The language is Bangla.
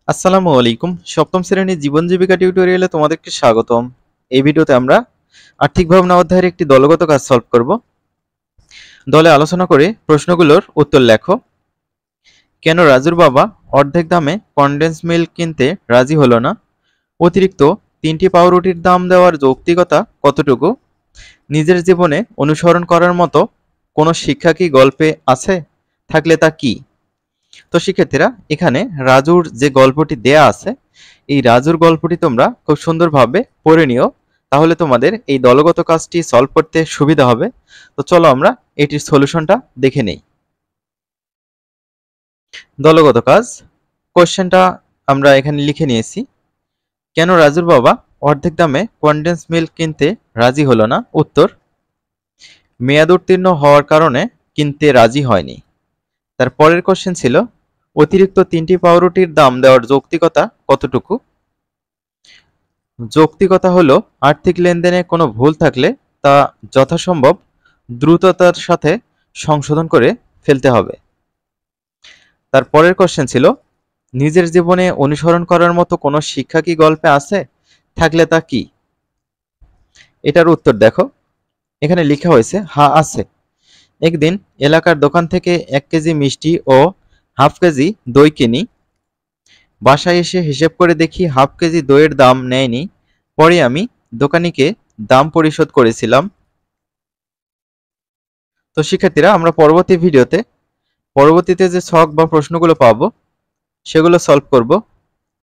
আসসালামু আলাইকুম। সপ্তম শ্রেণীর জীবন জীবিকা টিউটোরিয়ালে তোমাদেরকে স্বাগতম। এই ভিডিওতে আমরা আর্থিক ভাবনা অধ্যায়ের একটি দলগত কাজ সলভ করব। দলে আলোচনা করে প্রশ্নগুলোর উত্তর লেখো। কেন রাজুর বাবা অর্ধেক দামে কনডেন্স মিল্ক কিনতে রাজি হলো না? অতিরিক্ত 3টি পাউরুটির দাম দেওয়ার যৌক্তিকতা কতটুকু? নিজের জীবনে অনুসরণ করার মতো কোনো শিক্ষা কি গল্পে আছে? থাকলে তা কি? তো শিক্ষার্থীরা, এখানে রাজুর যে গল্পটি দেয়া আছে, এই রাজুর গল্পটি তোমরা খুব সুন্দরভাবে পড়ে নিও, তাহলে তোমাদের এই দলগত কাজটি সলভ করতে সুবিধা হবে। তো চলো আমরা এটির সলিউশনটা দেখে নেই। দলগত কাজ কোশ্চেনটা আমরা এখানে লিখে নিয়েছি। কেন রাজুর বাবা অর্ধেক দামে কনডেন্স মিল্ক কিনতে রাজি হলো না? উত্তর, মেয়াদ উত্তীর্ণ হওয়ার কারণে কিনতে রাজি হয়নি। তার পরের কোশ্চেন ছিল, অতিরিক্ত 3টি পাউরুটির দাম দেওয়ার যৌক্তিকতা কতটুকু? যৌক্তিকতা হলো আর্থিক লেনদেনে কোনো ভুল থাকলে তা যথাসম্ভব দ্রুততার সাথে সংশোধন করে ফেলতে হবে। তার পরের কোশ্চেন ছিল, নিজের জীবনে অনুসরণ করার মতো কোনো শিক্ষা কি গল্পে আছে? থাকলে তা কি? এটার উত্তর দেখো, এখানে লেখা হয়েছে হ্যাঁ আছে। একদিন এলাকার দোকান থেকে 1 কেজি মিষ্টি ও হাফ কেজি দই কিনি। বাসায় এসে হিসেব করে দেখি হাফ কেজি দইয়ের দাম নেয়নি। পরে আমি দোকানিকে দাম পরিশোধ করেছিলাম। তো শিক্ষার্থীরা, আমরা পরবর্তীতে যে ছক বা প্রশ্নগুলো পাবো সেগুলো সলভ করব।